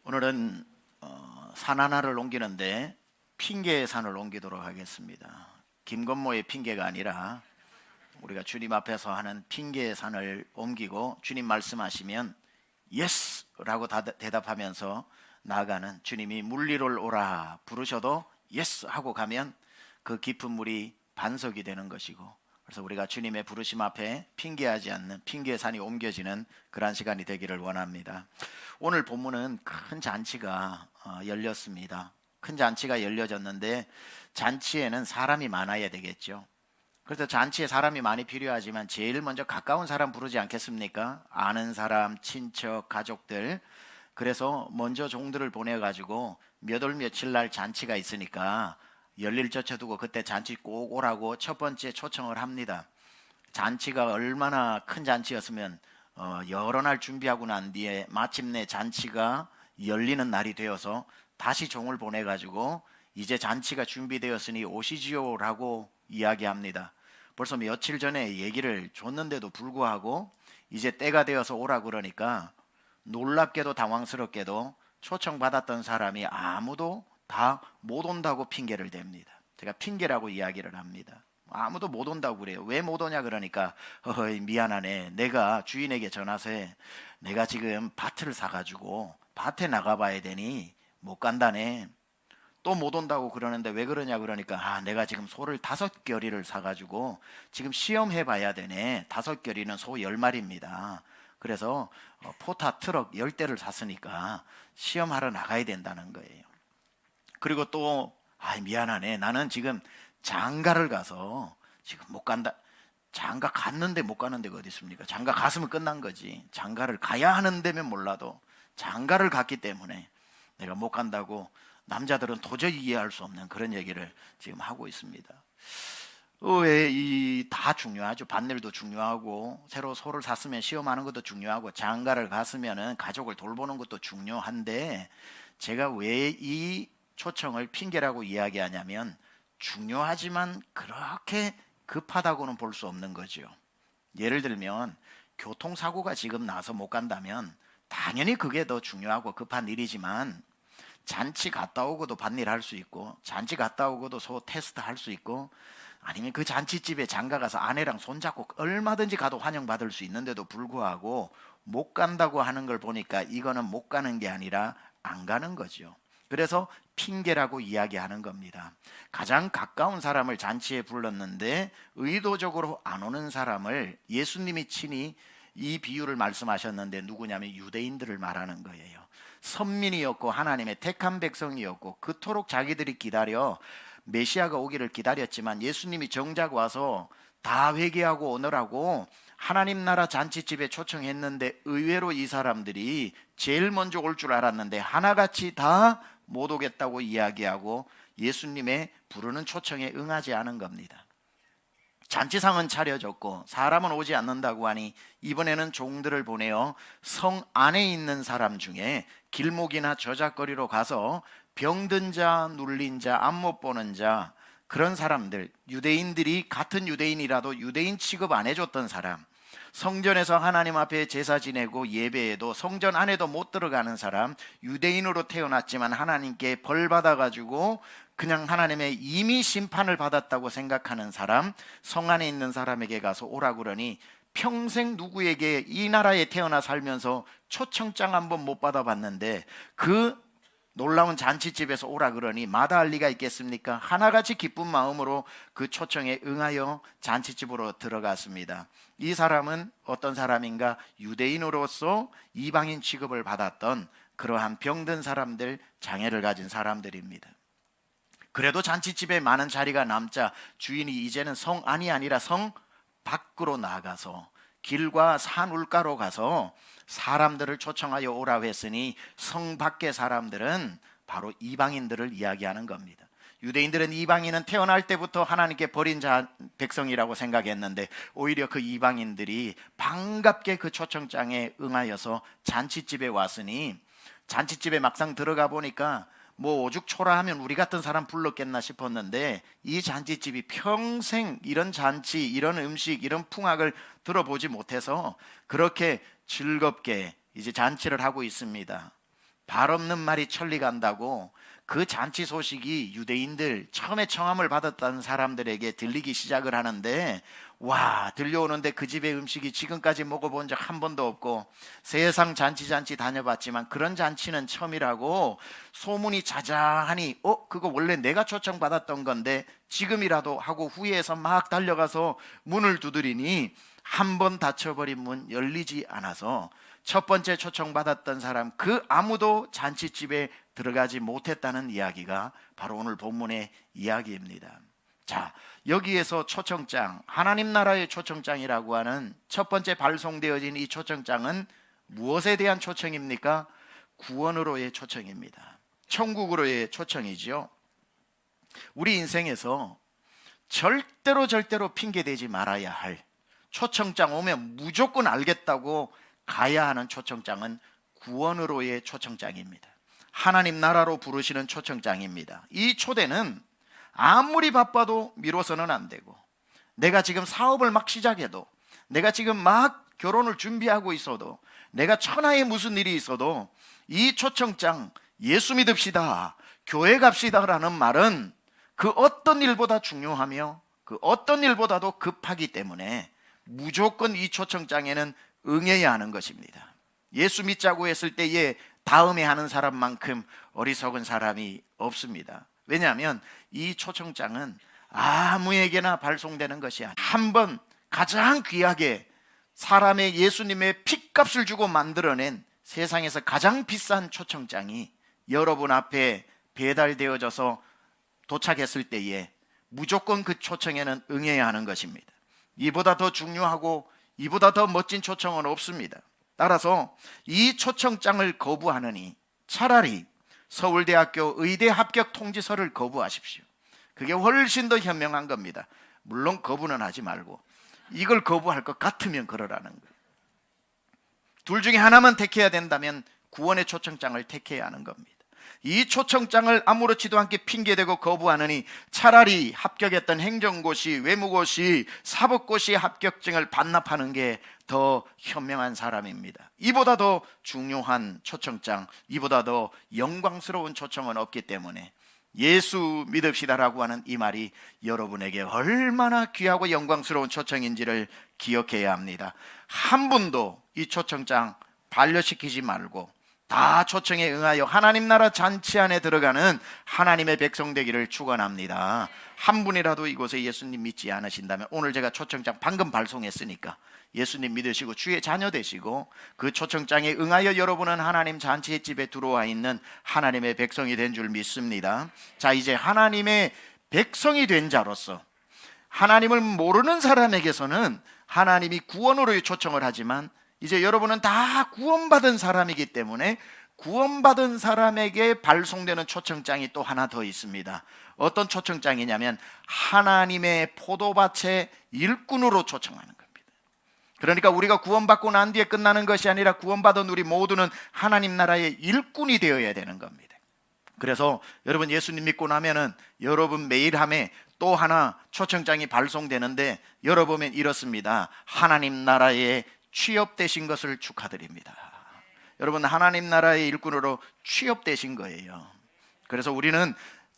오늘은 산 하나를 옮기는데 핑계의 산을 옮기도록 하겠습니다. 김건모의 핑계가 아니라 우리가 주님 앞에서 하는 핑계의 산을 옮기고 주님 말씀하시면 예스! 라고 대답하면서 나아가는, 주님이 물리를 오라 부르셔도 예스! 하고 가면 그 깊은 물이 반석이 되는 것이고, 그래서 우리가 주님의 부르심 앞에 핑계하지 않는 핑계의 산이 옮겨지는 그러한 시간이 되기를 원합니다. 오늘 본문은 큰 잔치가 열렸습니다. 큰 잔치가 열려졌는데 잔치에는 사람이 많아야 되겠죠. 그래서 잔치에 사람이 많이 필요하지만 제일 먼저 가까운 사람 부르지 않겠습니까? 아는 사람, 친척, 가족들. 그래서 먼저 종들을 보내가지고 몇 월 며칠 날 잔치가 있으니까 열릴 젖혀두고 그때 잔치 꼭 오라고 첫 번째 초청을 합니다. 잔치가 얼마나 큰 잔치였으면 여러 날 준비하고 난 뒤에 마침내 잔치가 열리는 날이 되어서 다시 종을 보내가지고 이제 잔치가 준비되었으니 오시지요 라고 이야기합니다. 벌써 며칠 전에 얘기를 줬는데도 불구하고 이제 때가 되어서 오라 그러니까 놀랍게도 당황스럽게도 초청받았던 사람이 아무도 다 못 온다고 핑계를 댑니다. 제가 핑계라고 이야기를 합니다. 아무도 못 온다고 그래요. 왜 못 오냐 그러니까 미안하네, 내가 주인에게 전화서 해, 내가 지금 밭을 사가지고 밭에 나가봐야 되니 못 간다네. 또 못 온다고 그러는데 왜 그러냐 그러니까 내가 지금 소를 5겨리를 사가지고 지금 시험해봐야 되네. 5겨리는 소 10마리입니다 그래서 포타 트럭 10대를 샀으니까 시험하러 나가야 된다는 거예요. 그리고 또 미안하네, 나는 지금 장가를 가서 지금 못 간다. 장가 갔는데 못 가는 데가 어디 있습니까? 장가 갔으면 끝난 거지. 장가를 가야 하는 데면 몰라도 장가를 갔기 때문에 내가 못 간다고 남자들은 도저히 이해할 수 없는 그런 얘기를 지금 하고 있습니다. 다 중요하죠. 밭일도 중요하고 새로 소를 샀으면 시험하는 것도 중요하고 장가를 갔으면 가족을 돌보는 것도 중요한데, 제가 왜 이 초청을 핑계라고 이야기하냐면 중요하지만 그렇게 급하다고는 볼 수 없는 거죠. 예를 들면 교통사고가 지금 나서 못 간다면 당연히 그게 더 중요하고 급한 일이지만 잔치 갔다 오고도 밭일 할 수 있고, 잔치 갔다 오고도 소 테스트 할 수 있고, 아니면 그 잔치집에 장가 가서 아내랑 손잡고 얼마든지 가도 환영받을 수 있는데도 불구하고 못 간다고 하는 걸 보니까 이거는 못 가는 게 아니라 안 가는 거죠. 그래서 핑계라고 이야기하는 겁니다. 가장 가까운 사람을 잔치에 불렀는데 의도적으로 안 오는 사람을 예수님이 친히 이 비유를 말씀하셨는데 누구냐면 유대인들을 말하는 거예요. 선민이었고 하나님의 택한 백성이었고 그토록 자기들이 기다려 메시아가 오기를 기다렸지만 예수님이 정작 와서 다 회개하고 오느라고 하나님 나라 잔치집에 초청했는데 의외로 이 사람들이 제일 먼저 올 줄 알았는데 하나같이 다 못 오겠다고 이야기하고 예수님의 부르는 초청에 응하지 않은 겁니다. 잔치상은 차려졌고 사람은 오지 않는다고 하니 이번에는 종들을 보내어 성 안에 있는 사람 중에 길목이나 저작거리로 가서 병든 자, 눌린 자, 안 못 보는 자, 그런 사람들, 유대인들이 같은 유대인이라도 유대인 취급 안 해줬던 사람, 성전에서 하나님 앞에 제사 지내고 예배해도 성전 안에도 못 들어가는 사람, 유대인으로 태어났지만 하나님께 벌 받아가지고 그냥 하나님의 이미 심판을 받았다고 생각하는 사람, 성 안에 있는 사람에게 가서 오라 그러니 평생 누구에게 이 나라에 태어나 살면서 초청장 한번 못 받아봤는데 그 놀라운 잔치집에서 오라 그러니 마다할 리가 있겠습니까? 하나같이 기쁜 마음으로 그 초청에 응하여 잔치집으로 들어갔습니다. 이 사람은 어떤 사람인가? 유대인으로서 이방인 취급을 받았던 그러한 병든 사람들, 장애를 가진 사람들입니다. 그래도 잔치집에 많은 자리가 남자 주인이 이제는 성 안이 아니라 성 밖으로 나가서 길과 산 울가로 가서 사람들을 초청하여 오라고 했으니 성 밖의 사람들은 바로 이방인들을 이야기하는 겁니다. 유대인들은 이방인은 태어날 때부터 하나님께 버린 백성이라고 생각했는데 오히려 그 이방인들이 반갑게 그 초청장에 응하여서 잔치집에 왔으니 잔치집에 막상 들어가 보니까 뭐 오죽 초라하면 우리 같은 사람 불렀겠나 싶었는데 이 잔치집이 평생 이런 잔치, 이런 음식, 이런 풍악을 들어보지 못해서 그렇게 즐겁게 이제 잔치를 하고 있습니다. 발 없는 말이 천리 간다고 그 잔치 소식이 유대인들 처음에 청함을 받았다는 사람들에게 들리기 시작을 하는데, 와, 들려오는데 그 집의 음식이 지금까지 먹어본 적 한 번도 없고 세상 잔치 다녀봤지만 그런 잔치는 처음이라고 소문이 자자하니 그거 원래 내가 초청받았던 건데 지금이라도 하고 후회해서 막 달려가서 문을 두드리니 한 번 닫혀버린 문 열리지 않아서 첫 번째 초청받았던 사람 그 아무도 잔치집에 들어가지 못했다는 이야기가 바로 오늘 본문의 이야기입니다. 자, 여기에서 초청장, 하나님 나라의 초청장이라고 하는 첫 번째 발송되어진 이 초청장은 무엇에 대한 초청입니까? 구원으로의 초청입니다. 천국으로의 초청이죠. 우리 인생에서 절대로 핑계대지 말아야 할 초청장 오면 무조건 알겠다고 가야 하는 초청장은 구원으로의 초청장입니다. 하나님 나라로 부르시는 초청장입니다. 이 초대는 아무리 바빠도 미뤄서는 안 되고, 내가 지금 사업을 막 시작해도, 내가 지금 막 결혼을 준비하고 있어도, 내가 천하에 무슨 일이 있어도 이 초청장 예수 믿읍시다, 교회 갑시다라는 말은 그 어떤 일보다 중요하며 그 어떤 일보다도 급하기 때문에 무조건 이 초청장에는 응해야 하는 것입니다. 예수 믿자고 했을 때에 다음에 하는 사람만큼 어리석은 사람이 없습니다. 왜냐하면 이 초청장은 아무에게나 발송되는 것이 아니에요. 한번 가장 귀하게 사람의 예수님의 핏값을 주고 만들어낸 세상에서 가장 비싼 초청장이 여러분 앞에 배달되어져서 도착했을 때에 무조건 그 초청에는 응해야 하는 것입니다. 이보다 더 중요하고 이보다 더 멋진 초청은 없습니다. 따라서 이 초청장을 거부하느니 차라리 서울대학교 의대 합격 통지서를 거부하십시오. 그게 훨씬 더 현명한 겁니다. 물론 거부는 하지 말고 이걸 거부할 것 같으면 그러라는 거예요. 둘 중에 하나만 택해야 된다면 구원의 초청장을 택해야 하는 겁니다. 이 초청장을 아무렇지도 않게 핑계대고 거부하느니 차라리 합격했던 행정고시, 외무고시, 사법고시 합격증을 반납하는 게 더 현명한 사람입니다. 이보다 더 중요한 초청장, 이보다 더 영광스러운 초청은 없기 때문에 예수 믿읍시다라고 하는 이 말이 여러분에게 얼마나 귀하고 영광스러운 초청인지를 기억해야 합니다. 한 분도 이 초청장 반려시키지 말고 다 초청에 응하여 하나님 나라 잔치 안에 들어가는 하나님의 백성 되기를 축원합니다. 한 분이라도 이곳에 예수님 믿지 않으신다면 오늘 제가 초청장 방금 발송했으니까 예수님 믿으시고 주의 자녀 되시고 그 초청장에 응하여 여러분은 하나님 잔치의 집에 들어와 있는 하나님의 백성이 된 줄 믿습니다. 자, 이제 하나님의 백성이 된 자로서 하나님을 모르는 사람에게서는 하나님이 구원으로의 초청을 하지만 이제 여러분은 다 구원받은 사람이기 때문에 구원받은 사람에게 발송되는 초청장이 또 하나 더 있습니다. 어떤 초청장이냐면 하나님의 포도밭의 일꾼으로 초청하는 겁니다. 그러니까 우리가 구원받고 난 뒤에 끝나는 것이 아니라 구원받은 우리 모두는 하나님 나라의 일꾼이 되어야 되는 겁니다. 그래서 여러분 예수님 믿고 나면은 여러분 메일 함에 또 하나 초청장이 발송되는데 열어보면 이렇습니다. 하나님 나라의 취업되신 것을 축하드립니다. 여러분 하나님 나라의 일꾼으로 취업되신 거예요. 그래서 우리는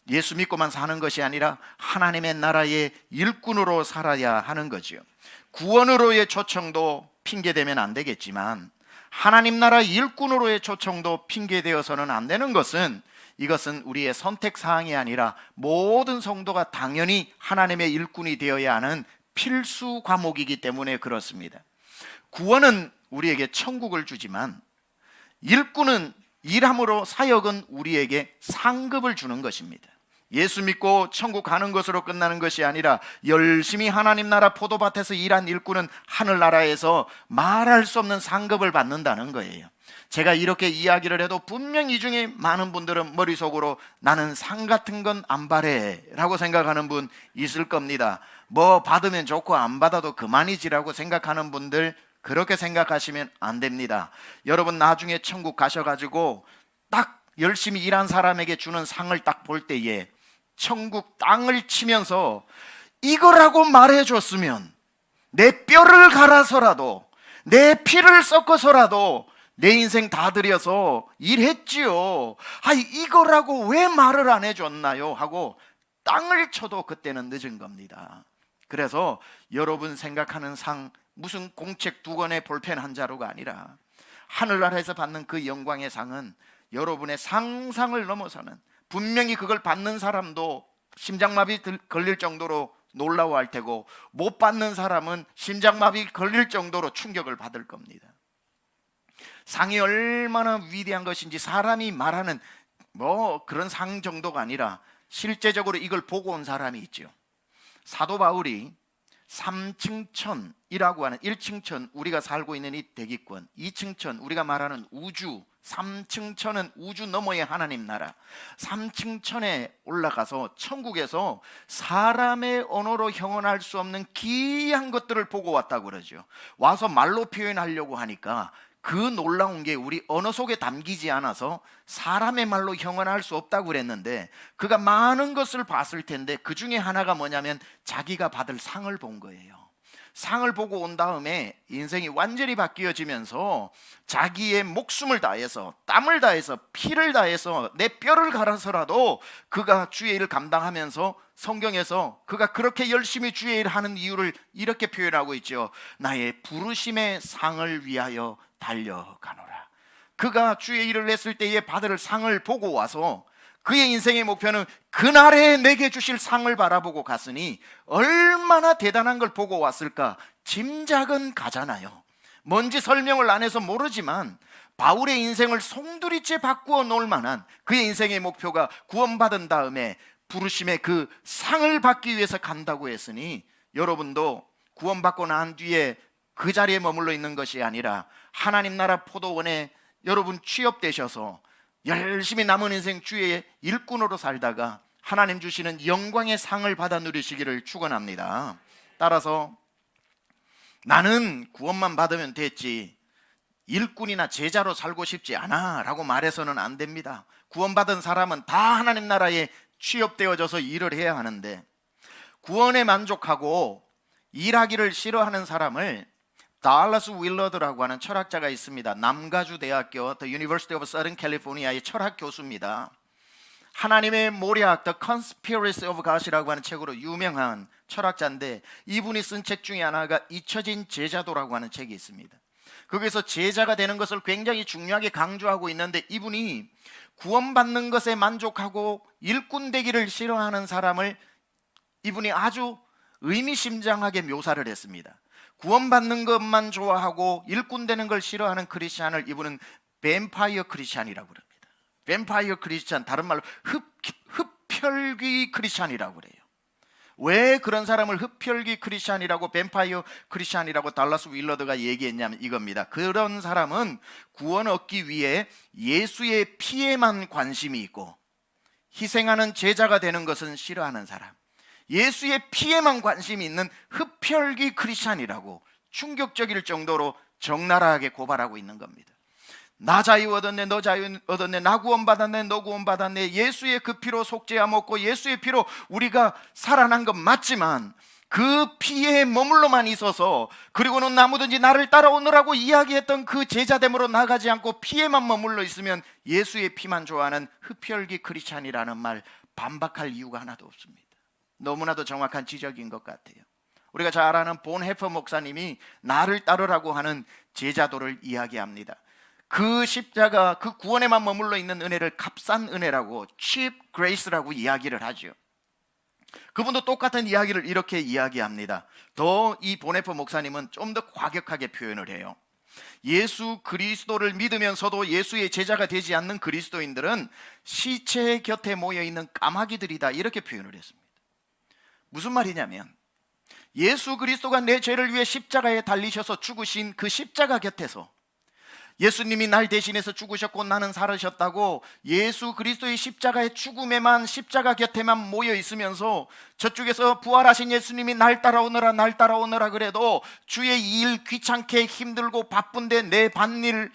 예수 믿고만 사는 것이 아니라 하나님의 나라의 일꾼으로 살아야 하는 거죠. 구원으로의 초청도 핑계대면 안 되겠지만 하나님 나라 일꾼으로의 초청도 핑계되어서는 안 되는 것은 이것은 우리의 선택사항이 아니라 모든 성도가 당연히 하나님의 일꾼이 되어야 하는 필수 과목이기 때문에 그렇습니다. 구원은 우리에게 천국을 주지만 일꾼은 일함으로 사역은 우리에게 상급을 주는 것입니다. 예수 믿고 천국 가는 것으로 끝나는 것이 아니라 열심히 하나님 나라 포도밭에서 일한 일꾼은 하늘나라에서 말할 수 없는 상급을 받는다는 거예요. 제가 이렇게 이야기를 해도 분명 이 중에 많은 분들은 머릿속으로 나는 상 같은 건 안 바래 라고 생각하는 분 있을 겁니다. 뭐 받으면 좋고 안 받아도 그만이지라고 생각하는 분들 그렇게 생각하시면 안 됩니다. 여러분 나중에 천국 가셔가지고 딱 열심히 일한 사람에게 주는 상을 딱 볼 때에 천국 땅을 치면서 이거라고 말해줬으면 내 뼈를 갈아서라도 내 피를 섞어서라도 내 인생 다 들여서 일했지요. 이거라고 왜 말을 안 해줬나요? 하고 땅을 쳐도 그때는 늦은 겁니다. 그래서 여러분 생각하는 상, 무슨 공책 2권의 볼펜 한 자루가 아니라 하늘나라에서 받는 그 영광의 상은 여러분의 상상을 넘어서는, 분명히 그걸 받는 사람도 심장마비 걸릴 정도로 놀라워할 테고 못 받는 사람은 심장마비 걸릴 정도로 충격을 받을 겁니다. 상이 얼마나 위대한 것인지 사람이 말하는 그런 상 정도가 아니라 실제적으로 이걸 보고 온 사람이 있죠. 사도 바울이 3층 천이라고 하는 1층 천, 우리가 살고 있는 이 대기권, 2층 천, 우리가 말하는 우주, 3층 천은 우주 너머의 하나님 나라, 3층 천에 올라가서 천국에서 사람의 언어로 형언할 수 없는 귀한 것들을 보고 왔다고 그러죠. 와서 말로 표현하려고 하니까 그 놀라운 게 우리 언어 속에 담기지 않아서 사람의 말로 형언할 수 없다고 그랬는데, 그가 많은 것을 봤을 텐데 그 중에 하나가 뭐냐면 자기가 받을 상을 본 거예요. 상을 보고 온 다음에 인생이 완전히 바뀌어지면서 자기의 목숨을 다해서, 땀을 다해서, 피를 다해서, 내 뼈를 갈아서라도 그가 주의 일을 감당하면서, 성경에서 그가 그렇게 열심히 주의 일을 하는 이유를 이렇게 표현하고 있죠. 나의 부르심의 상을 위하여 달려가노라. 그가 주의 일을 했을 때에 받을 상을 보고 와서 그의 인생의 목표는 그날에 내게 주실 상을 바라보고 갔으니 얼마나 대단한 걸 보고 왔을까 짐작은 가잖아요. 뭔지 설명을 안 해서 모르지만 바울의 인생을 송두리째 바꾸어 놓을 만한 그의 인생의 목표가 구원받은 다음에 부르심의 그 상을 받기 위해서 간다고 했으니, 여러분도 구원받고 난 뒤에 그 자리에 머물러 있는 것이 아니라 하나님 나라 포도원에 여러분 취업되셔서 열심히 남은 인생 주의 일꾼으로 살다가 하나님 주시는 영광의 상을 받아 누리시기를 축원합니다. 따라서 나는 구원만 받으면 됐지, 일꾼이나 제자로 살고 싶지 않아 라고 말해서는 안 됩니다. 구원받은 사람은 다 하나님 나라에 취업되어져서 일을 해야 하는데, 구원에 만족하고 일하기를 싫어하는 사람을 달라스 윌러드라고 하는 철학자가 있습니다. 남가주 대학교 The University of Southern California의 철학 교수입니다. 하나님의 모략 The Conspiracy of God이라고 하는 책으로 유명한 철학자인데, 이분이 쓴 책 중에 하나가 잊혀진 제자도라고 하는 책이 있습니다. 거기서 제자가 되는 것을 굉장히 중요하게 강조하고 있는데, 이분이 구원받는 것에 만족하고 일꾼 되기를 싫어하는 사람을 이분이 아주 의미심장하게 묘사를 했습니다. 구원받는 것만 좋아하고 일꾼 되는 걸 싫어하는 크리스찬을 이분은 뱀파이어 크리스찬이라고 합니다. 뱀파이어 크리스찬, 다른 말로 흡혈귀 크리스찬이라고 그래요. 왜 그런 사람을 흡혈귀 크리스찬이라고, 뱀파이어 크리스찬이라고 달라스 윌러드가 얘기했냐면 이겁니다. 그런 사람은 구원 얻기 위해 예수의 피에만 관심이 있고 희생하는 제자가 되는 것은 싫어하는 사람, 예수의 피에만 관심이 있는 흡혈귀 크리스찬이라고 충격적일 정도로 적나라하게 고발하고 있는 겁니다. 나 자유 얻었네, 너 자유 얻었네, 나 구원받았네, 너 구원받았네, 예수의 그 피로 속죄함 얻고 예수의 피로 우리가 살아난 건 맞지만 그 피에 머물러만 있어서, 그리고는 아무든지 나를 따라오느라고 이야기했던 그 제자됨으로 나가지 않고 피에만 머물러 있으면 예수의 피만 좋아하는 흡혈귀 크리스찬이라는 말 반박할 이유가 하나도 없습니다. 너무나도 정확한 지적인 것 같아요. 우리가 잘 아는 본헤퍼 목사님이 나를 따르라고 하는 제자도를 이야기합니다. 그 십자가, 그 구원에만 머물러 있는 은혜를 값싼 은혜라고, cheap grace라고 이야기를 하죠. 그분도 똑같은 이야기를 이렇게 이야기합니다. 더 이 본헤퍼 목사님은 좀 더 과격하게 표현을 해요. 예수 그리스도를 믿으면서도 예수의 제자가 되지 않는 그리스도인들은 시체 곁에 모여있는 까마귀들이다, 이렇게 표현을 했습니다. 무슨 말이냐면, 예수 그리스도가 내 죄를 위해 십자가에 달리셔서 죽으신 그 십자가 곁에서, 예수님이 날 대신해서 죽으셨고 나는 살으셨다고 예수 그리스도의 십자가의 죽음에만, 십자가 곁에만 모여 있으면서 저쪽에서 부활하신 예수님이 날 따라오느라 그래도 주의 일 귀찮게 힘들고 바쁜데 내 밭일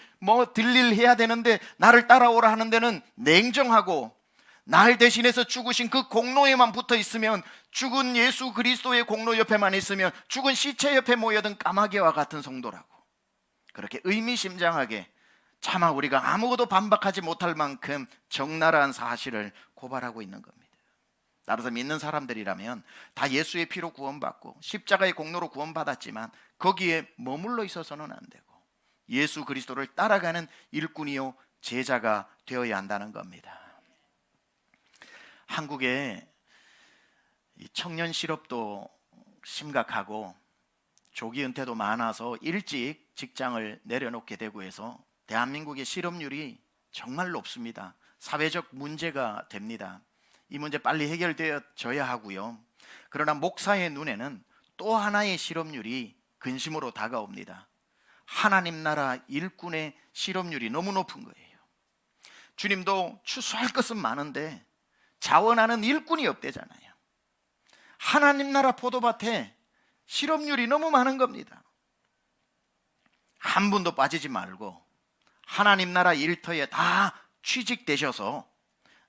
들일 해야 되는데 나를 따라오라 하는 데는 냉정하고, 날 대신해서 죽으신 그 공로에만 붙어 있으면, 죽은 예수 그리스도의 공로 옆에만 있으면 죽은 시체 옆에 모여든 까마귀와 같은 성도라고, 그렇게 의미심장하게 차마 우리가 아무것도 반박하지 못할 만큼 적나라한 사실을 고발하고 있는 겁니다. 따라서 믿는 사람들이라면 다 예수의 피로 구원받고 십자가의 공로로 구원받았지만 거기에 머물러 있어서는 안 되고 예수 그리스도를 따라가는 일꾼이요 제자가 되어야 한다는 겁니다. 한국의 청년 실업도 심각하고 조기 은퇴도 많아서 일찍 직장을 내려놓게 되고 해서 대한민국의 실업률이 정말 높습니다. 사회적 문제가 됩니다. 이 문제 빨리 해결되어져야 하고요. 그러나 목사의 눈에는 또 하나의 실업률이 근심으로 다가옵니다. 하나님 나라 일꾼의 실업률이 너무 높은 거예요. 주님도 추수할 것은 많은데 자원하는 일꾼이 없대잖아요. 하나님 나라 포도밭에 실업률이 너무 많은 겁니다. 한 분도 빠지지 말고 하나님 나라 일터에 다 취직되셔서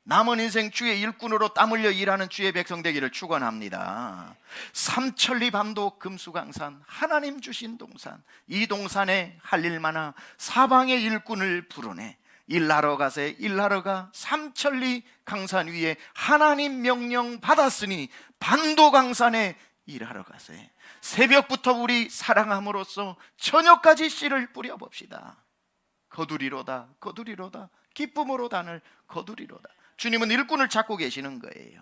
남은 인생 주의 일꾼으로 땀 흘려 일하는 주의 백성 되기를 축원합니다. 삼천리 반도 금수강산 하나님 주신 동산, 이 동산에 할 일 많아 사방의 일꾼을 부르네. 일하러 가세 일하러 가. 삼천리 강산 위에 하나님 명령 받았으니 반도 강산에 일하러 가세. 새벽부터 우리 사랑함으로써 저녁까지 씨를 뿌려봅시다. 거두리로다 거두리로다 기쁨으로 단을 거두리로다. 주님은 일꾼을 찾고 계시는 거예요.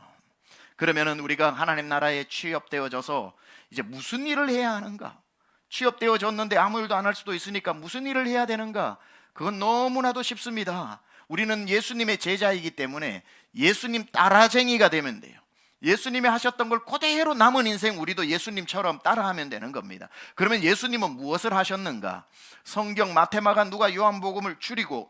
그러면은 우리가 하나님 나라에 취업되어져서 이제 무슨 일을 해야 하는가? 취업되어졌는데 아무 일도 안 할 수도 있으니까 무슨 일을 해야 되는가? 그건 너무나도 쉽습니다. 우리는 예수님의 제자이기 때문에 예수님 따라쟁이가 되면 돼요. 예수님이 하셨던 걸 그대로 남은 인생 우리도 예수님처럼 따라하면 되는 겁니다. 그러면 예수님은 무엇을 하셨는가? 성경 마태마가 누가 요한복음을 줄이고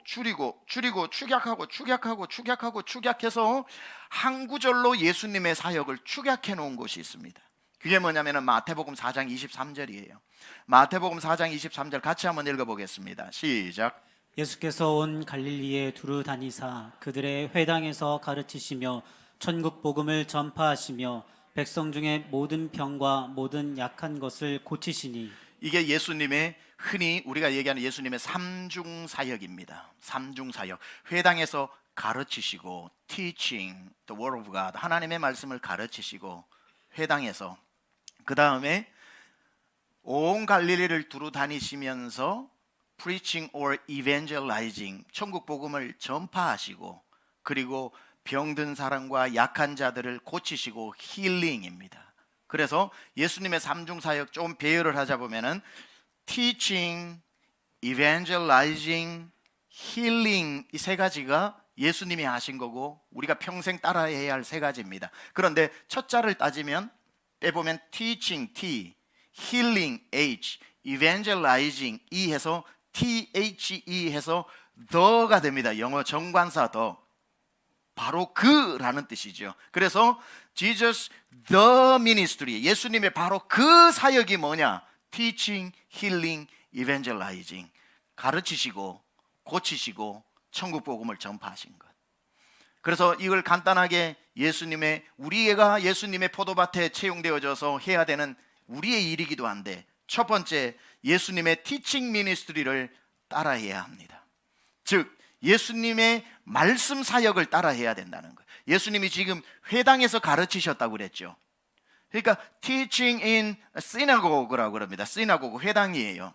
축약해서 한 구절로 예수님의 사역을 축약해 놓은 곳이 있습니다. 그게 뭐냐면 마태복음 4장 23절이에요. 마태복음 4장 23절 같이 한번 읽어보겠습니다. 시작. 예수께서 온 갈릴리에 두루 다니사 그들의 회당에서 가르치시며 천국 복음을 전파하시며 백성 중에 모든 병과 모든 약한 것을 고치시니. 이게 예수님의 흔히 우리가 얘기하는 예수님의 삼중사역입니다. 삼중사역. 회당에서 가르치시고 teaching the word of God, 하나님의 말씀을 가르치시고 회당에서, 그 다음에 온 갈릴리를 두루 다니시면서 preaching or evangelizing, 천국 복음을 전파하시고, 그리고 병든 사람과 약한 자들을 고치시고 힐링입니다. 그래서 예수님의 삼중사역 좀 배열을 하자 보면은 teaching, evangelizing, healing, 이 세 가지가 예수님이 하신 거고 우리가 평생 따라해야 할 세 가지입니다. 그런데 첫 자를 따지면 빼보면 teaching T, healing H, evangelizing E 해서 THE 해서 the가 됩니다. 영어 정관사 the. 바로 그라는 뜻이죠. 그래서 Jesus the ministry, 예수님의 바로 그 사역이 뭐냐? Teaching, healing, evangelizing, 가르치시고 고치시고 천국 복음을 전파하신 것. 그래서 이걸 간단하게 우리가 예수님의 포도밭에 채용되어져서 해야 되는 우리의 일이기도 한데, 첫 번째 예수님의 teaching ministry를 따라해야 합니다. 즉 예수님의 말씀 사역을 따라해야 된다는 거예요. 예수님이 지금 회당에서 가르치셨다고 그랬죠. 그러니까 teaching in synagogue라고 그럽니다. synagogue, 회당이에요.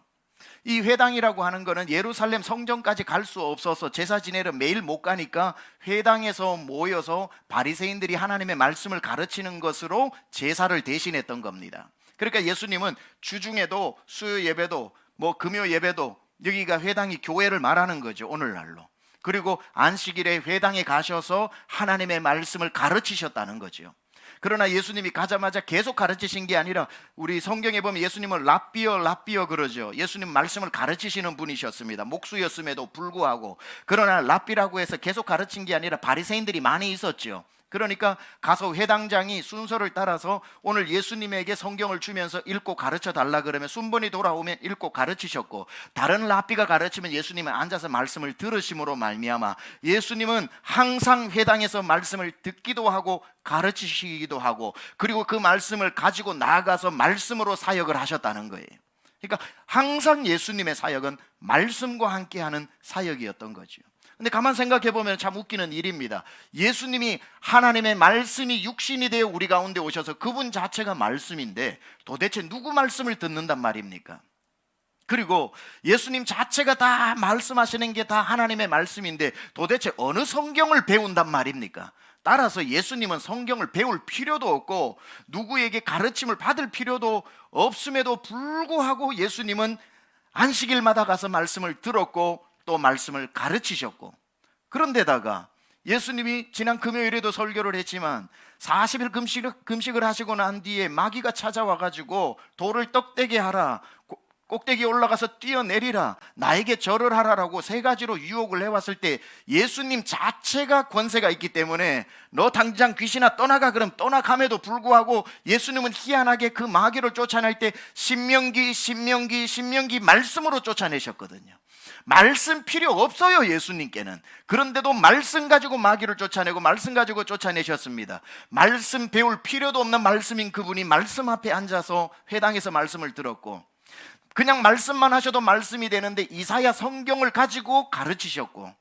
이 회당이라고 하는 거는 예루살렘 성전까지 갈 수 없어서 제사 지내러 매일 못 가니까 회당에서 모여서 바리새인들이 하나님의 말씀을 가르치는 것으로 제사를 대신했던 겁니다. 그러니까 예수님은 주중에도 수요 예배도 금요 예배도 여기가 회당이 교회를 말하는 거죠, 오늘날로. 그리고 안식일에 회당에 가셔서 하나님의 말씀을 가르치셨다는 거죠. 그러나 예수님이 가자마자 계속 가르치신 게 아니라 우리 성경에 보면 예수님은 랍비어 그러죠. 예수님 말씀을 가르치시는 분이셨습니다. 목수였음에도 불구하고. 그러나 랍비라고 해서 계속 가르친 게 아니라 바리새인들이 많이 있었죠. 그러니까 가서 회당장이 순서를 따라서 오늘 예수님에게 성경을 주면서 읽고 가르쳐 달라 그러면 순번이 돌아오면 읽고 가르치셨고, 다른 랍비가 가르치면 예수님은 앉아서 말씀을 들으심으로 말미암아 예수님은 항상 회당에서 말씀을 듣기도 하고 가르치시기도 하고, 그리고 그 말씀을 가지고 나아가서 말씀으로 사역을 하셨다는 거예요. 그러니까 항상 예수님의 사역은 말씀과 함께하는 사역이었던 거죠. 근데 가만 생각해 보면 참 웃기는 일입니다. 예수님이 하나님의 말씀이 육신이 되어 우리 가운데 오셔서 그분 자체가 말씀인데 도대체 누구 말씀을 듣는단 말입니까? 그리고 예수님 자체가 다 말씀하시는 게 다 하나님의 말씀인데 도대체 어느 성경을 배운단 말입니까? 따라서 예수님은 성경을 배울 필요도 없고 누구에게 가르침을 받을 필요도 없음에도 불구하고 예수님은 안식일마다 가서 말씀을 들었고 또 말씀을 가르치셨고, 그런데다가 예수님이 지난 금요일에도 설교를 했지만 40일 금식을 하시고 난 뒤에 마귀가 찾아와 가지고 돌을 떡되게 하라, 꼭대기에 올라가서 뛰어내리라, 나에게 절을 하라라고 세 가지로 유혹을 해왔을 때 예수님 자체가 권세가 있기 때문에 너 당장 귀신아 떠나가, 그럼 떠나감에도 불구하고 예수님은 희한하게 그 마귀를 쫓아낼 때 신명기 말씀으로 쫓아내셨거든요. 말씀 필요 없어요, 예수님께는. 그런데도 말씀 가지고 마귀를 쫓아내고 말씀 가지고 쫓아내셨습니다. 말씀 배울 필요도 없는 말씀인 그분이 말씀 앞에 앉아서 회당에서 말씀을 들었고, 그냥 말씀만 하셔도 말씀이 되는데 이사야 성경을 가지고 가르치셨고,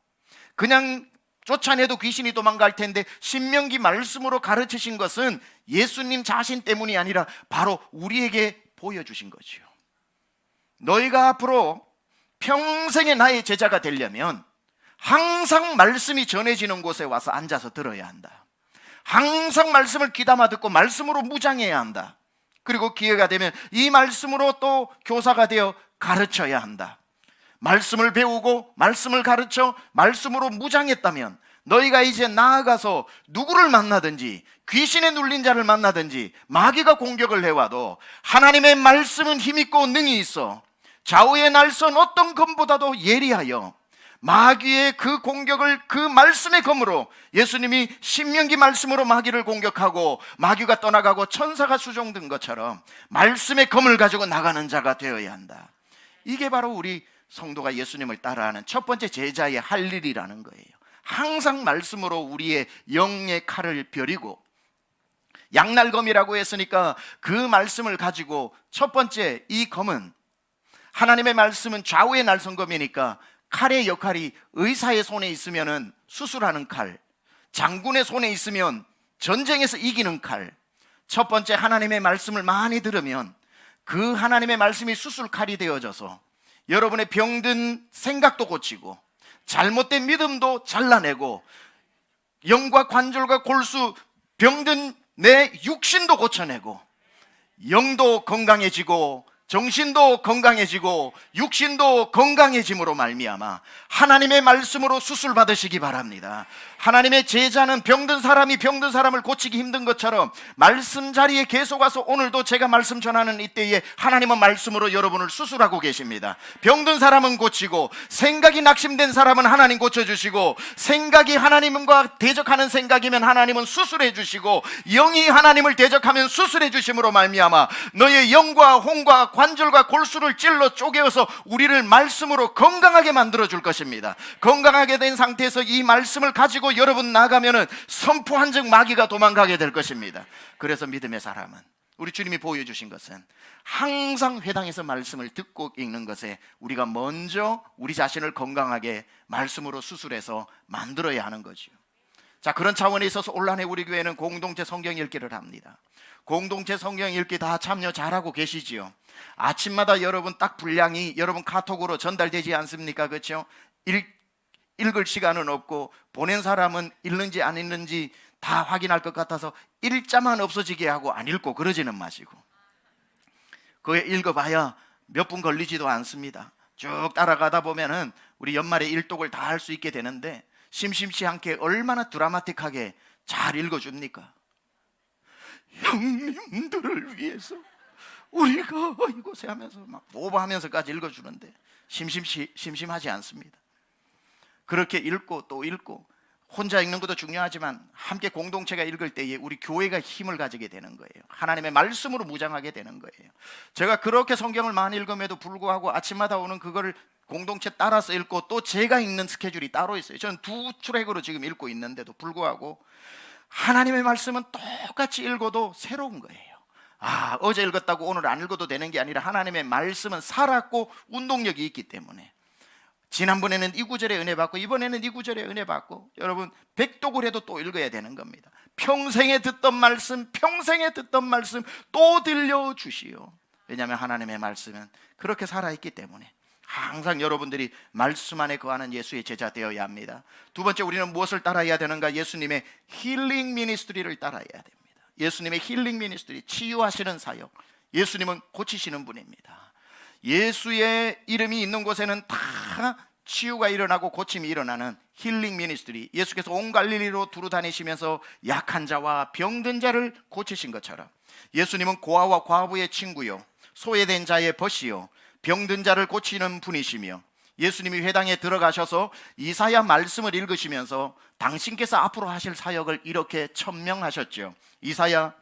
그냥 쫓아내도 귀신이 도망갈 텐데 신명기 말씀으로 가르치신 것은 예수님 자신 때문이 아니라 바로 우리에게 보여주신 거지요. 너희가 앞으로 평생의 나의 제자가 되려면 항상 말씀이 전해지는 곳에 와서 앉아서 들어야 한다. 항상 말씀을 귀담아 듣고 말씀으로 무장해야 한다. 그리고 기회가 되면 이 말씀으로 또 교사가 되어 가르쳐야 한다. 말씀을 배우고 말씀을 가르쳐 말씀으로 무장했다면 너희가 이제 나아가서 누구를 만나든지, 귀신에 눌린 자를 만나든지, 마귀가 공격을 해와도 하나님의 말씀은 힘있고 능히 있어 좌우의 날선 어떤 검보다도 예리하여 마귀의 그 공격을 그 말씀의 검으로, 예수님이 신명기 말씀으로 마귀를 공격하고 마귀가 떠나가고 천사가 수종된 것처럼 말씀의 검을 가지고 나가는 자가 되어야 한다. 이게 바로 우리 성도가 예수님을 따라하는 첫 번째 제자의 할 일이라는 거예요. 항상 말씀으로 우리의 영의 칼을 벼리고, 양날검이라고 했으니까 그 말씀을 가지고 첫 번째 이 검은, 하나님의 말씀은 좌우의 날선검이니까 칼의 역할이 의사의 손에 있으면 수술하는 칼, 장군의 손에 있으면 전쟁에서 이기는 칼. 첫 번째 하나님의 말씀을 많이 들으면 그 하나님의 말씀이 수술칼이 되어져서 여러분의 병든 생각도 고치고 잘못된 믿음도 잘라내고 영과 관절과 골수, 병든 내 육신도 고쳐내고 영도 건강해지고 정신도 건강해지고 육신도 건강해짐으로 말미암아 하나님의 말씀으로 수술 받으시기 바랍니다. 하나님의 제자는 병든 사람이 병든 사람을 고치기 힘든 것처럼 말씀 자리에 계속 와서, 오늘도 제가 말씀 전하는 이때에 하나님은 말씀으로 여러분을 수술하고 계십니다. 병든 사람은 고치고, 생각이 낙심된 사람은 하나님 고쳐주시고, 생각이 하나님과 대적하는 생각이면 하나님은 수술해 주시고, 영이 하나님을 대적하면 수술해 주심으로 말미암아 너의 영과 혼과 관절과 골수를 찔러 쪼개어서 우리를 말씀으로 건강하게 만들어 줄 것입니다. 건강하게 된 상태에서 이 말씀을 가지고 여러분 나가면은 선포한 즉 마귀가 도망가게 될 것입니다. 그래서 믿음의 사람은, 우리 주님이 보여주신 것은 항상 회당에서 말씀을 듣고 읽는 것에 우리가 먼저 우리 자신을 건강하게 말씀으로 수술해서 만들어야 하는 거죠. 자, 그런 차원에 있어서 올한해 우리 교회는 공동체 성경 읽기를 합니다. 공동체 성경 읽기 다 참여 잘하고 계시지요? 아침마다 여러분 딱 분량이 여러분 카톡으로 전달되지 않습니까? 그렇죠? 읽을 시간은 없고 보낸 사람은 읽는지 안 읽는지 다 확인할 것 같아서 일자만 없어지게 하고 안 읽고 그러지는 마시고, 그거 읽어봐야 몇 분 걸리지도 않습니다. 쭉 따라가다 보면은 우리 연말에 일독을 다 할 수 있게 되는데 심심치 않게 얼마나 드라마틱하게 잘 읽어줍니까? 형님들을 위해서 우리가 이곳에 하면서 막 오버하면서까지 읽어주는데 심심하지 않습니다. 그렇게 읽고 또 읽고, 혼자 읽는 것도 중요하지만 함께 공동체가 읽을 때에 우리 교회가 힘을 가지게 되는 거예요. 하나님의 말씀으로 무장하게 되는 거예요. 제가 그렇게 성경을 많이 읽음에도 불구하고 아침마다 오는 그거를 공동체 따라서 읽고 또 제가 읽는 스케줄이 따로 있어요. 저는 2트랙으로 지금 읽고 있는데도 불구하고 하나님의 말씀은 똑같이 읽어도 새로운 거예요. 어제 읽었다고 오늘 안 읽어도 되는 게 아니라 하나님의 말씀은 살았고 운동력이 있기 때문에 지난번에는 이 구절에 은혜 받고 이번에는 이 구절에 은혜 받고 여러분 백독을 해도 또 읽어야 되는 겁니다. 평생에 듣던 말씀 또 들려주시오. 왜냐하면 하나님의 말씀은 그렇게 살아있기 때문에 항상 여러분들이 말씀 안에 거하는 예수의 제자 되어야 합니다. 두 번째, 우리는 무엇을 따라야 되는가? 예수님의 힐링 미니스트리를 따라야 됩니다. 예수님의 힐링 미니스트리, 치유하시는 사역. 예수님은 고치시는 분입니다. 예수의 이름이 있는 곳에는 다 치유가 일어나고 고침이 일어나는 힐링 미니스트리. 예수께서 온 갈릴리로 두루 다니시면서 약한 자와 병든 자를 고치신 것처럼 예수님은 고아와 과부의 친구요, 소외된 자의 벗이요, 병든 자를 고치는 분이시며, 예수님이 회당에 들어가셔서 이사야 말씀을 읽으시면서 당신께서 앞으로 하실 사역을 이렇게 천명하셨죠. 이사야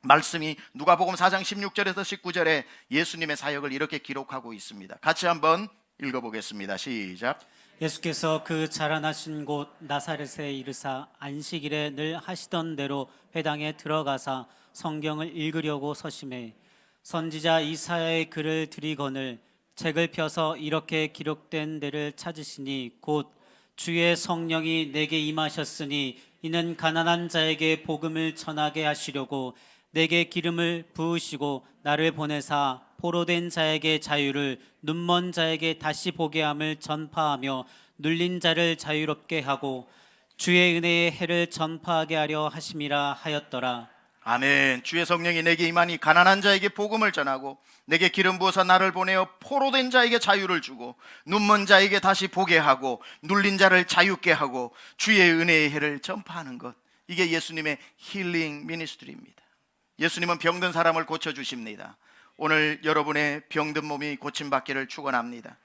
말씀이 누가복음 4장 16절에서 19절에 예수님의 사역을 이렇게 기록하고 있습니다. 같이 한번 읽어보겠습니다. 시작. 예수께서 그 자라나신 곳 나사렛에 이르사 안식일에 늘 하시던 대로 회당에 들어가사 성경을 읽으려고 서심해 선지자 이사야의 글을 들이거늘 책을 펴서 이렇게 기록된 데를 찾으시니 곧 주의 성령이 내게 임하셨으니 이는 가난한 자에게 복음을 전하게 하시려고 내게 기름을 부으시고 나를 보내사 포로된 자에게 자유를, 눈먼 자에게 다시 보게 함을 전파하며 눌린 자를 자유롭게 하고 주의 은혜의 해를 전파하게 하려 하심이라 하였더라. 아멘. 주의 성령이 내게 임하니 가난한 자에게 복음을 전하고 내게 기름 부어서 나를 보내어 포로된 자에게 자유를 주고 눈먼 자에게 다시 보게 하고 눌린 자를 자유케 하고 주의 은혜의 해를 전파하는 것. 이게 예수님의 힐링 미니스트리입니다. 예수님은 병든 사람을 고쳐주십니다. 오늘 여러분의 병든 몸이 고침받기를 축원합니다.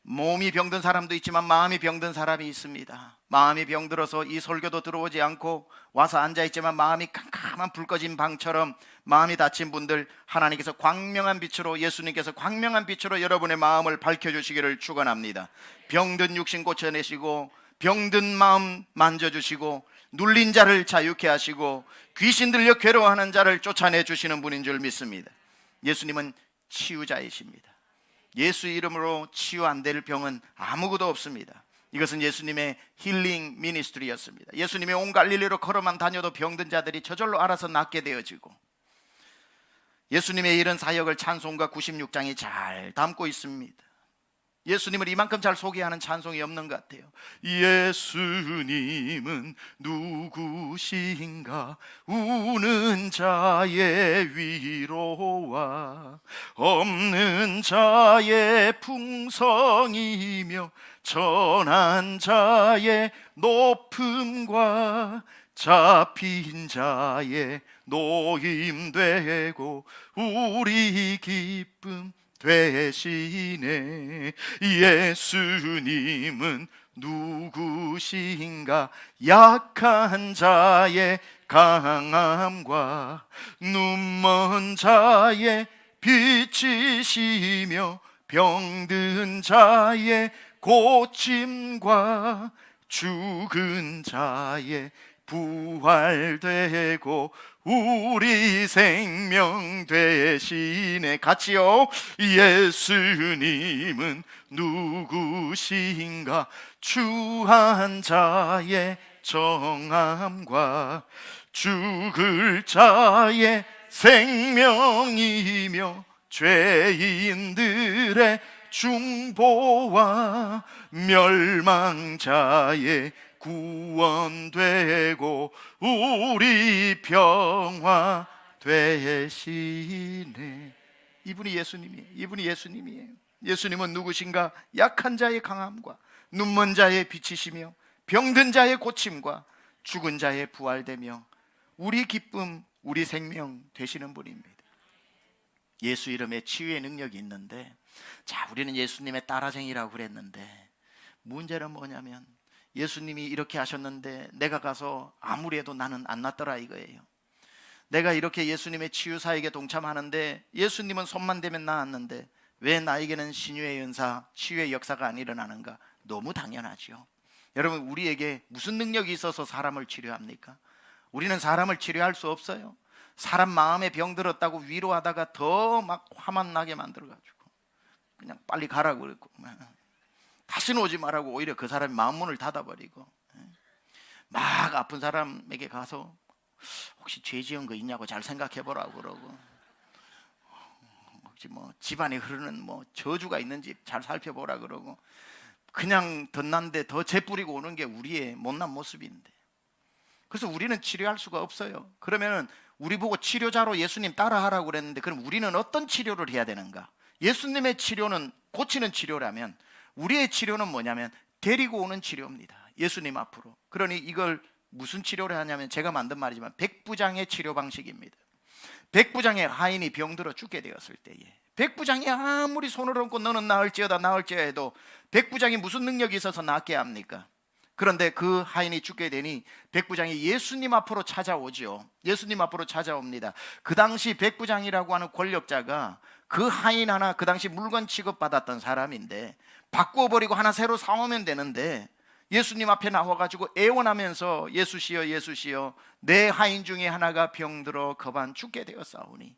몸이 병든 사람도 있지만 마음이 병든 사람이 있습니다. 마음이 병들어서 이 설교도 들어오지 않고 와서 앉아있지만 마음이 캄캄한 불 꺼진 방처럼 마음이 닫힌 분들, 하나님께서 광명한 빛으로, 예수님께서 광명한 빛으로 여러분의 마음을 밝혀주시기를 축원합니다. 병든 육신 고쳐내시고 병든 마음 만져주시고 눌린 자를 자유케 하시고 귀신 들려 괴로워하는 자를 쫓아내주시는 분인 줄 믿습니다. 예수님은 치유자이십니다. 예수 이름으로 치유 안 될 병은 아무것도 없습니다. 이것은 예수님의 힐링 미니스트리였습니다. 예수님이 온 갈릴리로 걸어만 다녀도 병든 자들이 저절로 알아서 낫게 되어지고, 예수님의 이런 사역을 찬송가 96장이 잘 담고 있습니다. 예수님을 이만큼 잘 소개하는 찬송이 없는 것 같아요. 예수님은 누구신가? 우는 자의 위로와 없는 자의 풍성이며 전한 자의 높음과 잡힌 자의 노임되고 우리 기쁨 되시네. 예수님은 누구신가? 약한 자의 강함과 눈먼 자의 빛이시며 병든 자의 고침과 죽은 자의 부활되고 우리 생명 되시네. 같이요. 예수님은 누구신가? 추한 자의 정함과 죽을 자의 생명이며 죄인들의 중보와 멸망자의 구원되고 우리 평화 되시네. 이분이 예수님이에요. 이분이 예수님이에요. 예수님은 누구신가? 약한 자의 강함과 눈먼 자의 빛이시며 병든 자의 고침과 죽은 자의 부활되며 우리 기쁨, 우리 생명 되시는 분입니다. 예수 이름에 치유의 능력이 있는데, 자, 우리는 예수님의 따라쟁이라고 그랬는데 문제는 뭐냐면 예수님이 이렇게 하셨는데 내가 가서 아무리 해도 나는 안 낫더라 이거예요. 내가 이렇게 예수님의 치유사에게 동참하는데 예수님은 손만 대면 나았는데 왜 나에게는 신유의 은사, 치유의 역사가 안 일어나는가? 너무 당연하죠. 여러분, 우리에게 무슨 능력이 있어서 사람을 치료합니까? 우리는 사람을 치료할 수 없어요. 사람 마음에 병 들었다고 위로하다가 더 막 화만 나게 만들어가지고 그냥 빨리 가라고 그랬고, 다시는 오지 말라고 오히려 그 사람이 마음 문을 닫아버리고, 막 아픈 사람에게 가서 혹시 죄 지은 거 있냐고 잘 생각해 보라고 그러고, 혹시 뭐 집안에 흐르는 뭐 저주가 있는지 잘 살펴보라 그러고, 그냥 덧난데 더 재뿌리고 오는 게 우리의 못난 모습인데, 그래서 우리는 치료할 수가 없어요. 그러면은 우리 보고 치료자로 예수님 따라하라고 그랬는데, 그럼 우리는 어떤 치료를 해야 되는가? 예수님의 치료는 고치는 치료라면 우리의 치료는 뭐냐면 데리고 오는 치료입니다. 예수님 앞으로. 그러니 이걸 무슨 치료를 하냐면 제가 만든 말이지만 백부장의 치료 방식입니다. 백부장의 하인이 병들어 죽게 되었을 때에 백부장이 아무리 손을 얹고 너는 나을지어다 나을지어다 해도 백부장이 무슨 능력이 있어서 낫게 합니까? 그런데 그 하인이 죽게 되니 백부장이 예수님 앞으로 찾아오죠. 예수님 앞으로 찾아옵니다. 그 당시 백부장이라고 하는 권력자가 그 하인 하나, 그 당시 물건 취급받았던 사람인데 바꾸어버리고 하나 새로 사오면 되는데, 예수님 앞에 나와가지고 애원하면서 예수시여 예수시여 내 하인 중에 하나가 병들어 거반 죽게 되었사오니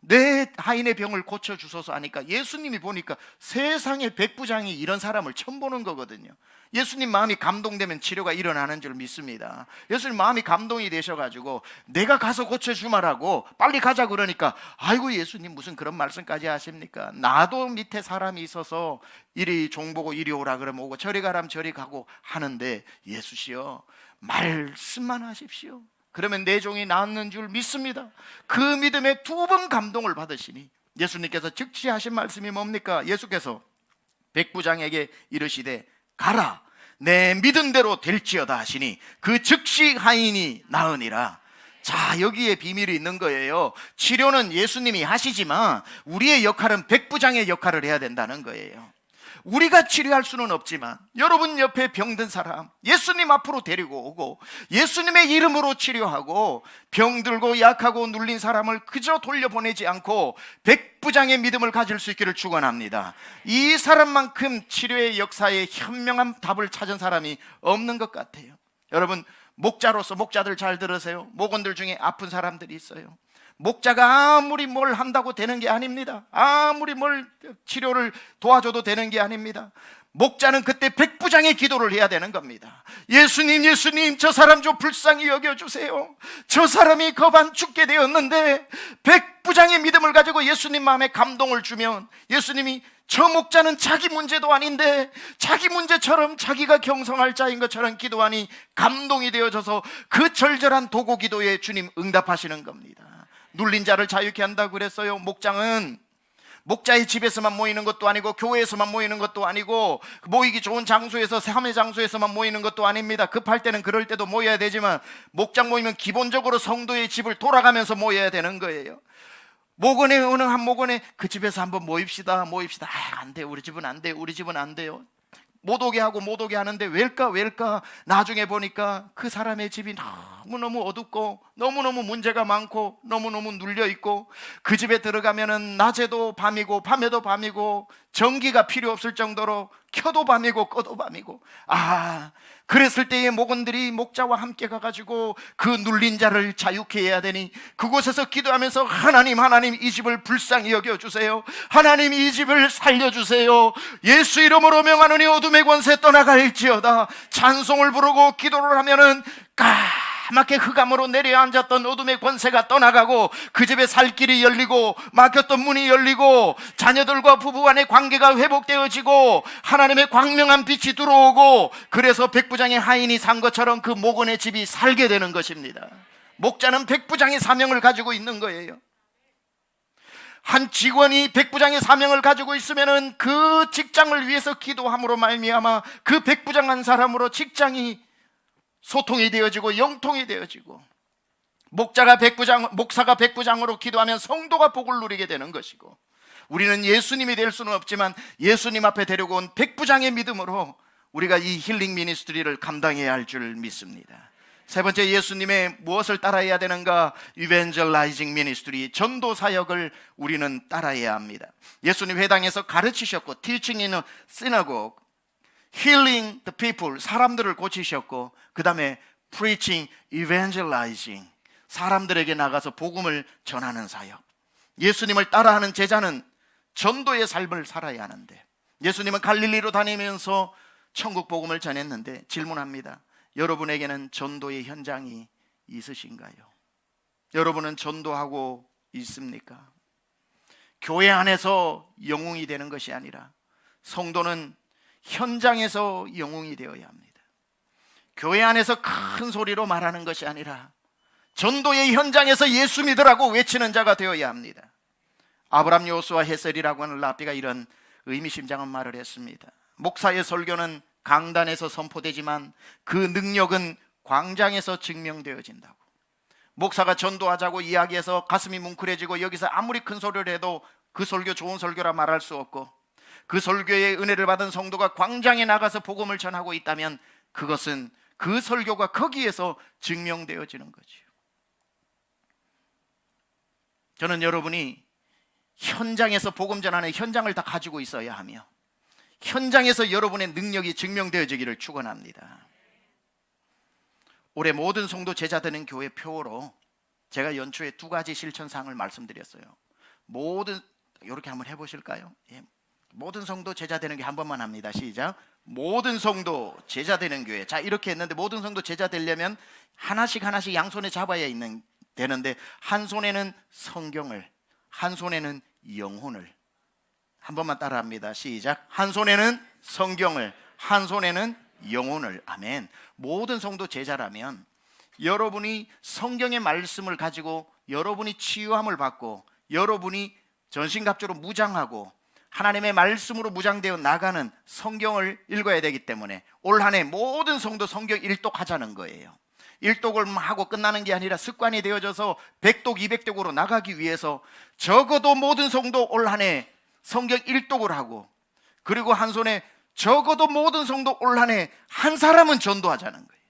내 하인의 병을 고쳐주소서 하니까, 예수님이 보니까 세상에 백부장이 이런 사람을 처음 보는 거거든요. 예수님 마음이 감동되면 치료가 일어나는 줄 믿습니다. 예수님 마음이 감동이 되셔가지고 내가 가서 고쳐주마라고 빨리 가자 그러니까, 아이고 예수님 무슨 그런 말씀까지 하십니까? 나도 밑에 사람이 있어서 이리 종보고 이리 오라 그러면 오고 저리 가라면 저리 가고 하는데, 예수시여 말씀만 하십시오. 그러면 내 종이 낫는 줄 믿습니다. 그 믿음에 두 번 감동을 받으시니 예수님께서 즉시 하신 말씀이 뭡니까? 예수께서 백부장에게 이르시되 가라 내 믿은 대로 될지어다 하시니 그 즉시 하인이 나으니라. 자, 여기에 비밀이 있는 거예요. 치료는 예수님이 하시지만 우리의 역할은 백부장의 역할을 해야 된다는 거예요. 우리가 치료할 수는 없지만 여러분 옆에 병든 사람 예수님 앞으로 데리고 오고 예수님의 이름으로 치료하고, 병들고 약하고 눌린 사람을 그저 돌려보내지 않고 백부장의 믿음을 가질 수 있기를 축원합니다. 이 사람만큼 치료의 역사에 현명한 답을 찾은 사람이 없는 것 같아요. 여러분, 목자로서 목자들 잘 들으세요. 목원들 중에 아픈 사람들이 있어요. 목자가 아무리 뭘 한다고 되는 게 아닙니다. 아무리 뭘 치료를 도와줘도 되는 게 아닙니다. 목자는 그때 백부장의 기도를 해야 되는 겁니다. 예수님 예수님 저 사람 좀 불쌍히 여겨주세요. 저 사람이 거반 죽게 되었는데, 백부장의 믿음을 가지고 예수님 마음에 감동을 주면 예수님이 저 목자는 자기 문제도 아닌데 자기 문제처럼 자기가 경성할 자인 것처럼 기도하니 감동이 되어져서 그 절절한 도고 기도에 주님 응답하시는 겁니다. 눌린 자를 자유케 한다고 그랬어요. 목장은 목자의 집에서만 모이는 것도 아니고 교회에서만 모이는 것도 아니고 모이기 좋은 장소에서 사회 장소에서만 모이는 것도 아닙니다. 급할 때는 그럴 때도 모여야 되지만 목장 모이면 기본적으로 성도의 집을 돌아가면서 모여야 되는 거예요. 목원에 어느 한 목원에 그 집에서 한번 모입시다. 안 돼, 우리 집은 안 돼, 우리 집은 안 돼요. 못 오게 하고 못 오게 하는데 왜일까? 나중에 보니까 그 사람의 집이 너무너무 어둡고 너무너무 문제가 많고 너무너무 눌려있고, 그 집에 들어가면은 낮에도 밤이고 밤에도 밤이고 전기가 필요 없을 정도로 켜도 밤이고 꺼도 밤이고, 그랬을 때에 목원들이 목자와 함께 가가지고 그 눌린 자를 자유케 해야 되니 그곳에서 기도하면서 하나님 이 집을 불쌍히 여겨주세요. 하나님 이 집을 살려주세요. 예수 이름으로 명하노니 어둠의 권세 떠나갈지어다. 찬송을 부르고 기도를 하면은 까맣게 흑암으로 내려앉았던 어둠의 권세가 떠나가고 그 집에 살 길이 열리고 막혔던 문이 열리고 자녀들과 부부 간의 관계가 회복되어지고 하나님의 광명한 빛이 들어오고, 그래서 백부장의 하인이 산 것처럼 그 목원의 집이 살게 되는 것입니다. 목자는 백부장의 사명을 가지고 있는 거예요. 한 직원이 백부장의 사명을 가지고 있으면은 그 직장을 위해서 기도함으로 말미암아 그 백부장 한 사람으로 직장이 소통이 되어지고 영통이 되어지고, 목사가 백부장으로 기도하면 성도가 복을 누리게 되는 것이고, 우리는 예수님이 될 수는 없지만 예수님 앞에 데리고 온 백부장의 믿음으로 우리가 이 힐링 미니스트리를 감당해야 할 줄 믿습니다. 세 번째, 예수님의 무엇을 따라해야 되는가? 이벤젤라이징 미니스트리, 전도 사역을 우리는 따라해야 합니다. 예수님 회당에서 가르치셨고, teaching in a synagogue, healing the people, 사람들을 고치셨고, 그 다음에 preaching, evangelizing, 사람들에게 나가서 복음을 전하는 사역. 예수님을 따라하는 제자는 전도의 삶을 살아야 하는데, 예수님은 갈릴리로 다니면서 천국 복음을 전했는데, 질문합니다. 여러분에게는 전도의 현장이 있으신가요? 여러분은 전도하고 있습니까? 교회 안에서 영웅이 되는 것이 아니라 성도는 현장에서 영웅이 되어야 합니다. 교회 안에서 큰 소리로 말하는 것이 아니라 전도의 현장에서 예수 믿으라고 외치는 자가 되어야 합니다. 아브람, 요수아, 헤셀이라고 하는 랍비가 이런 의미심장한 말을 했습니다. 목사의 설교는 강단에서 선포되지만 그 능력은 광장에서 증명되어진다고. 목사가 전도하자고 이야기해서 가슴이 뭉클해지고 여기서 아무리 큰 소리를 해도 그 설교 좋은 설교라 말할 수 없고, 그 설교의 은혜를 받은 성도가 광장에 나가서 복음을 전하고 있다면 그것은 그 설교가 거기에서 증명되어지는 거지요. 저는 여러분이 현장에서 복음 전하는 현장을 다 가지고 있어야 하며 현장에서 여러분의 능력이 증명되어지기를 축원합니다. 올해 모든 성도 제자 되는 교회 표어로 제가 연초에 2가지 실천사항을 말씀드렸어요. 이렇게 한번 해보실까요? 예. 모든 성도 제자 되는 게 한 번만 합니다. 시작. 모든 성도 제자 되는 교회. 자, 이렇게 했는데 모든 성도 제자 되려면 하나씩 양손에 잡아야 되는데, 한 손에는 성경을, 한 손에는 영혼을. 한 번만 따라합니다. 시작. 한 손에는 성경을, 한 손에는 영혼을. 아멘. 모든 성도 제자라면 여러분이 성경의 말씀을 가지고 여러분이 치유함을 받고 여러분이 전신갑주로 무장하고 하나님의 말씀으로 무장되어 나가는 성경을 읽어야 되기 때문에 올 한 해 모든 성도 성경 1독 하자는 거예요. 1독을 하고 끝나는 게 아니라 습관이 되어져서 100독, 200독으로 나가기 위해서 적어도 모든 성도 올 한 해 성경 1독을 하고, 그리고 한 손에 적어도 모든 성도 올 한 해 한 사람은 전도하자는 거예요.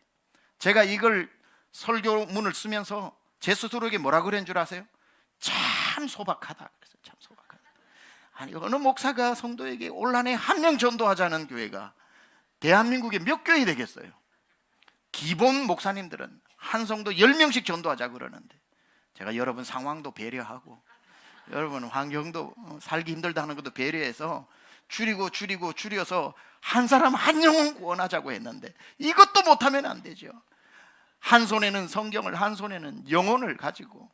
제가 이걸 설교문을 쓰면서 제 스스로에게 뭐라 그랬는 줄 아세요? 참 소박하다 그랬어요. 참 소박하다. 아니, 어느 목사가 성도에게 올 한 해 한 명 전도하자는 교회가 대한민국에 몇 교회 되겠어요? 기본 목사님들은 한 성도 10명씩 전도하자 그러는데, 제가 여러분 상황도 배려하고 여러분 환경도 살기 힘들다 하는 것도 배려해서 줄여서 한 사람 한 영혼 구원하자고 했는데 이것도 못하면 안 되죠. 한 손에는 성경을, 한 손에는 영혼을 가지고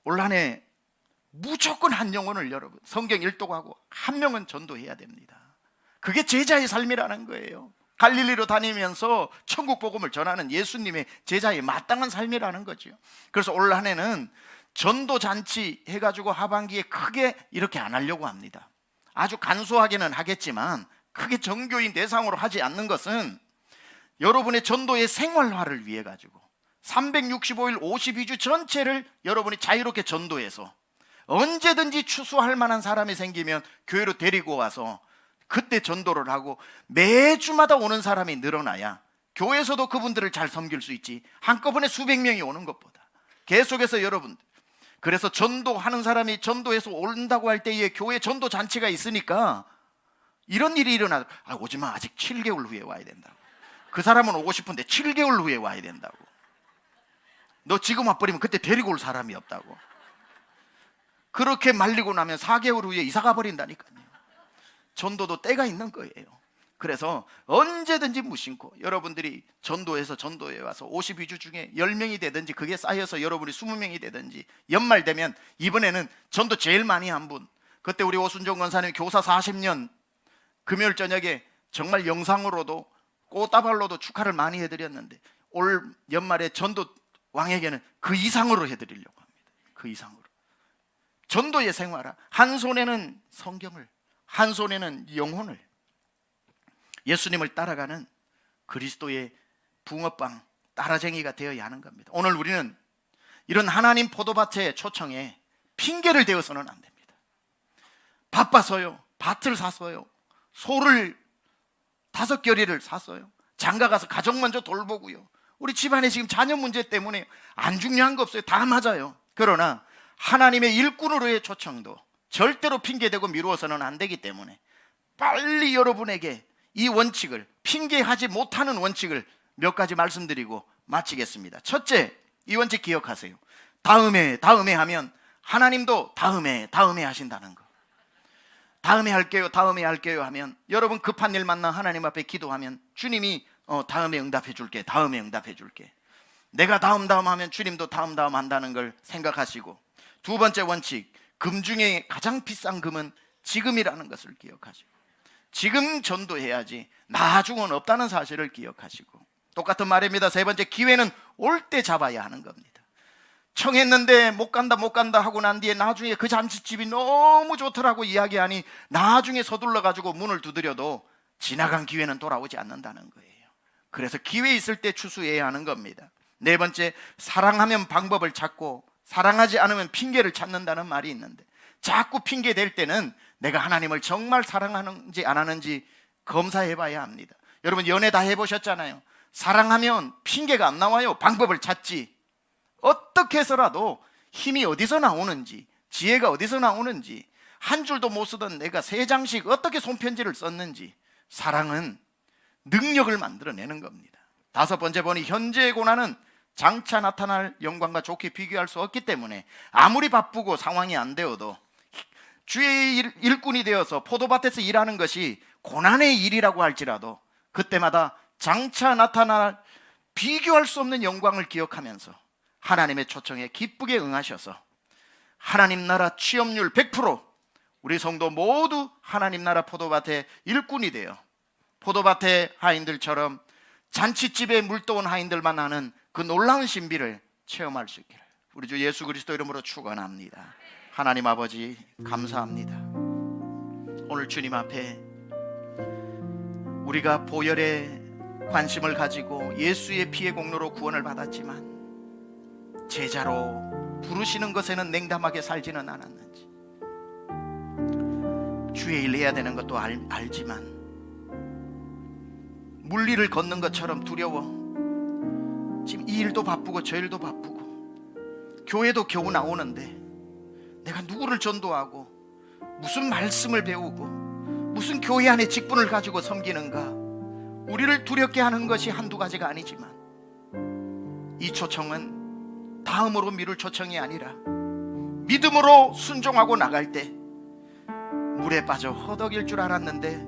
올 한 해 무조건 한 영혼을 여러분 성경 1독하고 한 명은 전도해야 됩니다. 그게 제자의 삶이라는 거예요. 갈릴리로 다니면서 천국 복음을 전하는 예수님의 제자의 마땅한 삶이라는 거죠. 그래서 올 한 해는 전도 잔치 해가지고 하반기에 크게 이렇게 안 하려고 합니다. 아주 간소하게는 하겠지만 크게 정교인 대상으로 하지 않는 것은 여러분의 전도의 생활화를 위해 가지고 365일 52주 전체를 여러분이 자유롭게 전도해서 언제든지 추수할 만한 사람이 생기면 교회로 데리고 와서 그때 전도를 하고 매주마다 오는 사람이 늘어나야 교회에서도 그분들을 잘 섬길 수 있지, 한꺼번에 수백 명이 오는 것보다 계속해서 여러분, 그래서 전도하는 사람이 전도해서 온다고 할 때에 교회 전도 잔치가 있으니까 이런 일이 일어나. 오지마, 아직 7개월 후에 와야 된다고. 그 사람은 오고 싶은데 7개월 후에 와야 된다고. 너 지금 와버리면 그때 데리고 올 사람이 없다고. 그렇게 말리고 나면 4개월 후에 이사 가버린다니까요. 전도도 때가 있는 거예요. 그래서 언제든지 무심코 여러분들이 전도해서 전도에 와서 52주 중에 10명이 되든지 그게 쌓여서 여러분이 20명이 되든지, 연말 되면 이번에는 전도 제일 많이 한 분, 그때 우리 오순정 권사님 교사 40년 금요일 저녁에 정말 영상으로도 꽃다발로도 축하를 많이 해드렸는데 올 연말에 전도 왕에게는 그 이상으로 해드리려고 합니다. 그 이상으로. 전도의 생활화, 한 손에는 성경을, 한 손에는 영혼을, 예수님을 따라가는 그리스도의 붕어빵 따라쟁이가 되어야 하는 겁니다. 오늘 우리는 이런 하나님 포도밭의 초청에 핑계를 대어서는 안 됩니다. 바빠서요, 밭을 샀어요, 소를 5겨리를 샀어요, 장가 가서 가족 먼저 돌보고요, 우리 집안에 지금 자녀 문제 때문에 안 중요한 거 없어요. 다 맞아요. 그러나 하나님의 일꾼으로의 초청도 절대로 핑계대고 미루어서는 안 되기 때문에 빨리 여러분에게 이 원칙을, 핑계하지 못하는 원칙을 몇 가지 말씀드리고 마치겠습니다. 첫째, 이 원칙 기억하세요. 다음에 하면 하나님도 다음에 하신다는 거. 다음에 할게요 하면 여러분 급한 일 만나 하나님 앞에 기도하면 주님이 다음에 응답해 줄게. 내가 다음 하면 주님도 다음 한다는 걸 생각하시고, 두 번째 원칙, 금 중에 가장 비싼 금은 지금이라는 것을 기억하시고, 지금 전도해야지 나중은 없다는 사실을 기억하시고, 똑같은 말입니다. 세 번째, 기회는 올 때 잡아야 하는 겁니다. 청했는데 못 간다 하고 난 뒤에 나중에 그 잔치집이 너무 좋더라고 이야기하니 나중에 서둘러 가지고 문을 두드려도 지나간 기회는 돌아오지 않는다는 거예요. 그래서 기회 있을 때 추수해야 하는 겁니다. 네 번째, 사랑하면 방법을 찾고 사랑하지 않으면 핑계를 찾는다는 말이 있는데, 자꾸 핑계 댈 때는 내가 하나님을 정말 사랑하는지 안 하는지 검사해 봐야 합니다. 여러분 연애 다 해보셨잖아요. 사랑하면 핑계가 안 나와요. 방법을 찾지. 어떻게 해서라도 힘이 어디서 나오는지, 지혜가 어디서 나오는지, 한 줄도 못 쓰던 내가 세 장씩 어떻게 손편지를 썼는지. 사랑은 능력을 만들어내는 겁니다. 다섯 번째 보니 현재의 고난은 장차 나타날 영광과 좋게 비교할 수 없기 때문에 아무리 바쁘고 상황이 안 되어도 주의 일꾼이 되어서 포도밭에서 일하는 것이 고난의 일이라고 할지라도 그때마다 장차 나타날 비교할 수 없는 영광을 기억하면서 하나님의 초청에 기쁘게 응하셔서 하나님 나라 취업률 100%, 우리 성도 모두 하나님 나라 포도밭의 일꾼이 되어 포도밭의 하인들처럼 잔치집에 물떠온 하인들만 아는 그 놀라운 신비를 체험할 수 있기를 우리 주 예수 그리스도 이름으로 축원합니다. 하나님 아버지 감사합니다. 오늘 주님 앞에 우리가 보혈에 관심을 가지고 예수의 피의 공로로 구원을 받았지만 제자로 부르시는 것에는 냉담하게 살지는 않았는지, 주의 일 해야 되는 것도 알지만 물리를 걷는 것처럼 두려워 지금 이 일도 바쁘고 저 일도 바쁘고 교회도 겨우 나오는데 내가 누구를 전도하고 무슨 말씀을 배우고 무슨 교회 안에 직분을 가지고 섬기는가. 우리를 두렵게 하는 것이 한두 가지가 아니지만 이 초청은 다음으로 미룰 초청이 아니라 믿음으로 순종하고 나갈 때 물에 빠져 허덕일 줄 알았는데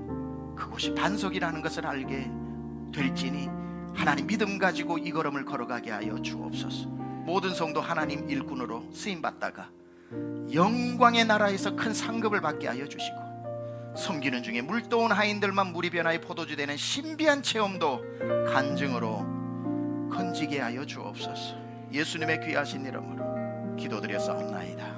그곳이 반석이라는 것을 알게 될지니 하나님 믿음 가지고 이 걸음을 걸어가게 하여 주옵소서. 모든 성도 하나님 일꾼으로 쓰임받다가 영광의 나라에서 큰 상급을 받게 하여 주시고 섬기는 중에 물떠온 하인들만 물이 변화의 포도주 되는 신비한 체험도 간증으로 건지게 하여 주옵소서. 예수님의 귀하신 이름으로 기도드렸사옵나이다.